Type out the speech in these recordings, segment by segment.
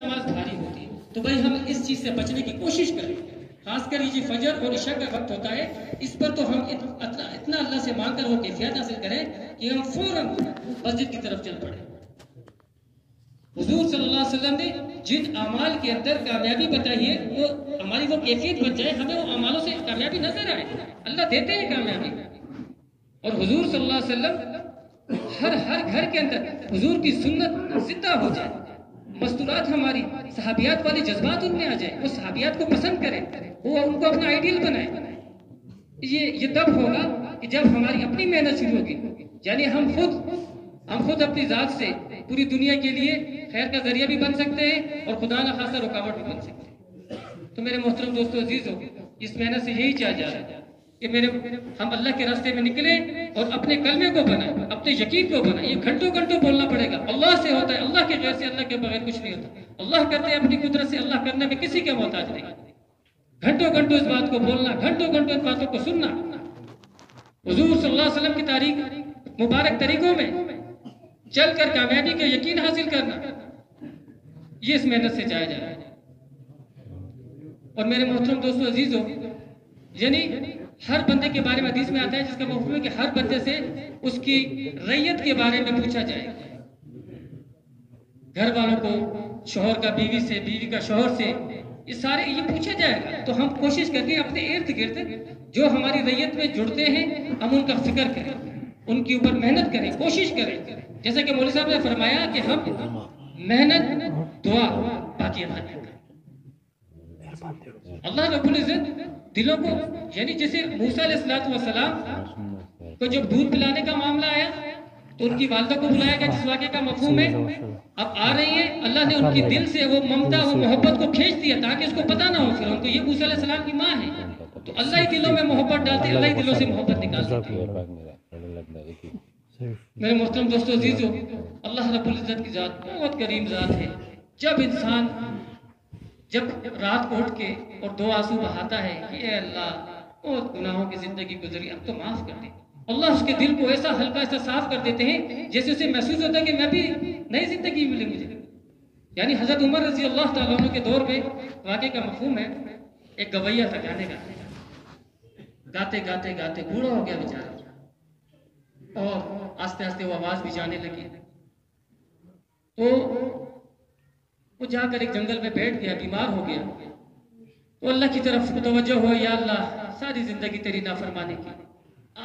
نماز بھاری ہوتی ہے، تو بھائی ہم اس چیز سے بچنے کی کوشش کریں. خاص کر یہ جو فجر اور عشاء کا وقت ہوتا ہے، اس پر تو ہم اتنا اللہ سے مانگ کر وہ کیفیت حاصل کریں کہ ہم فوراً مسجد کی طرف چل پڑیں. حضور صلی اللہ علیہ وسلم نے جن اعمال کے اندر کامیابی بتائی ہے، وہ ہماری وہ کیفیت بن جائے، ہمیں وہ اعمالوں سے کامیابی نظر آئے. اللہ دیتے ہیں کامیابی. اور حضور صلی اللہ علیہ وسلم ہر گھر کے اندر حضور کی سنت زندہ ہو جائے، مستورات ہماری صحابیات والے جذبات ان میں آ جائیں، وہ صحابیات کو پسند کریں، وہ ان کو اپنا آئیڈیل بنائیں. یہ تب ہوگا کہ جب ہماری اپنی محنت شروع ہوگی، یعنی ہم خود اپنی ذات سے پوری دنیا کے لیے خیر کا ذریعہ بھی بن سکتے ہیں اور خدا نہ خاصہ رکاوٹ بھی بن سکتے ہیں. تو میرے محترم دوستو عزیزو، اس محنت سے یہی چاہا جا رہا ہے کہ ہم اللہ کے راستے میں نکلیں اور اپنے کلمے کو بنائیں، اپنے یقین کو بنائیں. یہ گھنٹوں بولنا پڑے گا. اللہ سے ہوتا ہے، اللہ کے غیر سے، اللہ کے بغیر کچھ نہیں ہوتا. اللہ کرتے ہیں اپنی قدرت سے، اللہ کرنے میں کسی کے محتاج نہیں. گھنٹوں اس بات کو بولنا، گھنٹوں ان باتوں کو سننا. حضور صلی اللہ علیہ وسلم کی تاریخ مبارک طریقوں میں چل کر کامیابی کا یقین حاصل کرنا، یہ اس محنت سے چاہا جا رہا ہے. اور میرے محترم دوستو عزیزو، یعنی ہر بندے کے بارے میں حدیث میں آتا ہے جس کا مفہوم ہے کہ ہر بندے سے اس کی ریت کے بارے میں پوچھا جائے. گھر والوں کو، شوہر کا بیوی سے، بیوی کا شوہر سے، یہ پوچھا جائے گا. تو ہم کوشش کر کے اپنے ارد گرد جو ہماری ریت میں جڑتے ہیں، ہم ان کا فکر کریں، ان کے اوپر محنت کریں، کوشش کریں. جیسا کہ مولوی صاحب نے فرمایا کہ ہم محنت، دعا، باقی اللہ کریں. اللہ رب العزت دلوں کو، یعنی جیسے موسیٰ علیہ السلام کو جب دودھ پلانے کا معاملہ آیا تو ان کی والدہ کو بلایا گیا، جس واقعے کا مفہوم ہے اب آ رہی ہے. اللہ نے ان کی دل سے وہ ممتا، وہ محبت کو کھینچ دیا تاکہ اس کو پتہ نہ ہو پھر ان کو یہ موسیٰ علیہ السلام کی ماں ہے. تو اللہ ہی دلوں میں محبت ڈالتے، اللہ ہی دلوں سے محبت نکالتے. میرے محترم دوستو عزیزو، اللہ رب العزت کی ذات بہت کریم ذات ہے. جب انسان رات کو اٹھ کے اور دو آنسو بہاتا ہے کہ اے اللہ بہت گناہوں کی زندگی گزری، اب تو معاف کر دے، اللہ اس کے دل کو ایسا ہلکا، ایسا صاف کر دیتے ہیں جیسے اسے محسوس ہوتا ہے کہ میں بھی نئی زندگی ملی مجھے. یعنی حضرت عمر رضی اللہ تعالیٰ عنہ کے دور میں واقعے کا مفہوم ہے، ایک گویہ تھا گانے کا، گاتے بوڑھا ہو گیا بیچارہ اور آستے وہ آواز بھی جانے لگی. تو وہ جا کر ایک جنگل میں بیٹھ گیا، بیمار ہو گیا. تو اللہ کی طرف متوجہ ہو، یا اللہ ساری زندگی تیری نافرمانی کی،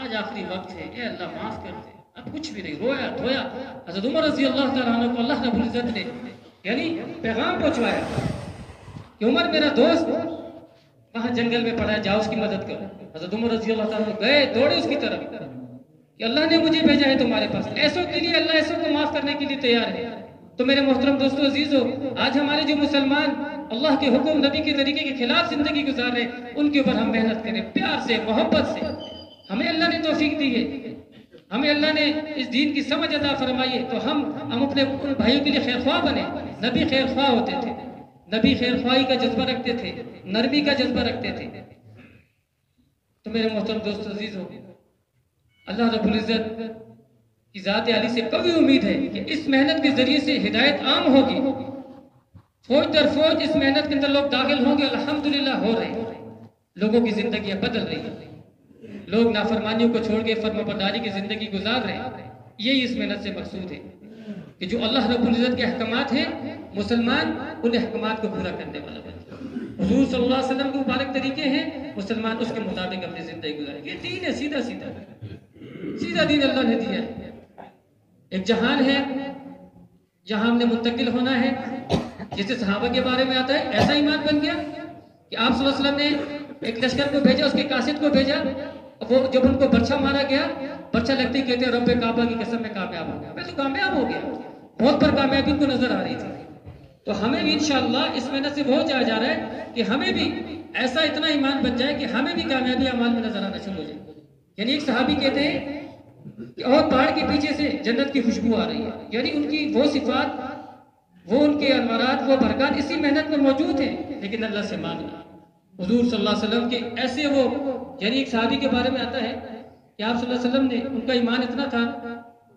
آج آخری وقت ہے، اے اللہ معاف کر دے. اب کچھ بھی نہیں، رویا دھویا. حضرت عمر رضی اللہ تعالیٰ عنہ کو اللہ رب العزت نے یعنی پیغام پہنچوایا کہ عمر میرا دوست وہاں جنگل میں پڑا ہے، جاؤ اس کی مدد کرو. حضرت عمر رضی اللہ تعالیٰ عنہ گئے، دوڑے اس کی طرف کہ اللہ نے مجھے بھیجا ہے تمہارے پاس. ایسوں کے لیے اللہ ایسوں کو معاف کرنے کے لیے تیار ہے. تو میرے محترم دوستو عزیزو، آج ہمارے جو مسلمان اللہ کے حکم، نبی کے طریقے کے خلاف زندگی گزار رہے ہیں، ان کے اوپر ہم محنت کریں، پیار سے، محبت سے. ہمیں اللہ نے توفیق دی ہے، ہمیں اللہ نے اس دین کی سمجھ عطا فرمائی ہے، تو ہم اپنے بھائیوں کے لیے خیر خواہ بنیں. نبی خیر خواہ ہوتے تھے، نبی خیر خواہی کا جذبہ رکھتے تھے، نرمی کا جذبہ رکھتے تھے. تو میرے محترم دوست عزیزو، اللہ رب العزت کی ذات عالی سے قوی امید ہے کہ اس محنت کے ذریعے سے ہدایت عام ہوگی. فوج در فوج اس محنت کے اندر لوگ داخل ہوں گے، الحمدللہ ہو رہے ہیں. لوگوں کی زندگیاں بدل رہی ہیں، لوگ نافرمانیوں کو چھوڑ کے فرما برداری کی زندگی گزار رہے ہیں. یہی اس محنت سے مقصود ہے کہ جو اللہ رب العزت کے احکامات ہیں، مسلمان ان احکامات کو پورا کرنے والا بنے. حضور صلی اللہ علیہ وسلم کے مبارک طریقے ہیں، مسلمان اس کے مطابق اپنی زندگی گزارے. یہ دین ہے، سیدھا دین اللہ نے دیا ہے. ایک جہان ہے جہاں ہم نے منتقل ہونا ہے. جیسے صحابہ کے بارے میں آتا ہے، ایسا ایمان بن گیا کہ آپ صلی اللہ علیہ وسلم نے ایک لشکر کو بھیجا، اس کے قاصد کو بھیجا. وہ جب ان کو برچھا مارا گیا، برچھا لگتے ہی کہتے ہیں رب کعبہ کی قسم میں کامیاب ہو گیا. میں تو کامیاب ہو گیا، بہت پر کامیابی ان کو نظر آ رہی تھی. تو ہمیں بھی انشاءاللہ اس محنت سے بہت جا رہا ہے کہ ہمیں بھی ایسا اتنا ایمان بن جائے کہ ہمیں بھی کامیابی اعمال میں نظر آنا شروع ہو جائے. یعنی ایک صحابی کہتے ہیں کہ اور پہاڑ کے پیچھے سے جنت کی خوشبو آ رہی ہے. یعنی ان کی وہ صفات، وہ ان کے انوارات، وہ برکات اسی محنت میں موجود ہیں. لیکن اللہ سے مانگنا. حضور صلی اللہ علیہ وسلم کے ایسے وہ، یعنی ایک صحابی کے بارے میں آتا ہے کہ آپ صلی اللہ علیہ وسلم نے، ان کا ایمان اتنا تھا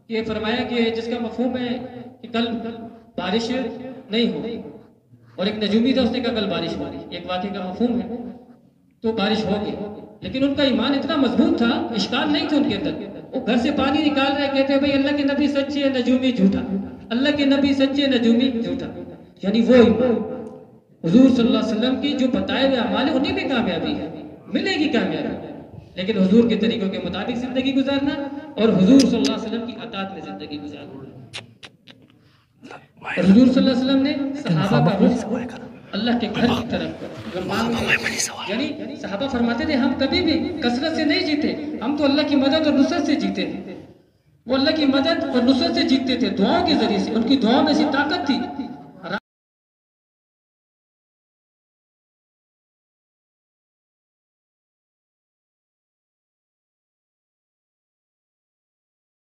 کہ فرمایا کہ جس کا مفہوم ہے کہ کل بارش نہیں ہوگی. اور ایک نجومی تھا، اس نے کہا کل بارش ہوگی، ایک واقعے کا مفہوم ہے، تو بارش ہوگی، لیکن ان کا ایمان اتنا مضبوط تھا، اشکال نہیں تھا ان کے اندر، وہ گھر سے پانی نکال رہے، کہتے ہیں بھائی اللہ کے نبی سچے، نجومی جھوٹا، اللہ کے نبی سچے، نجومی جھوٹا، یعنی وہ ایمان حضور صلی اللہ علیہ وسلم کی جو بتائے ہوئے اعمال ہیں انہیں بھی کامیابی ہے، ملے گی کامیابی، لیکن حضور کے طریقوں کے مطابق زندگی گزارنا اور حضور صلی اللہ علیہ وسلم کی اطاعت میں زندگی گزارنا۔ اور حضور صلی اللہ علیہ وسلم نے صحابہ کا رخ اللہ کے گھر کی طرف یعنی صحابہ فرماتے تھے ہم کبھی بھی کثرت سے نہیں جیتے، ہم تو اللہ کی مدد اور نصرت سے جیتے تھے، وہ اللہ کی مدد اور نصرت سے جیتے تھے، دعاؤں کے ذریعے سے، ان کی دعاؤں میں ایسی طاقت تھی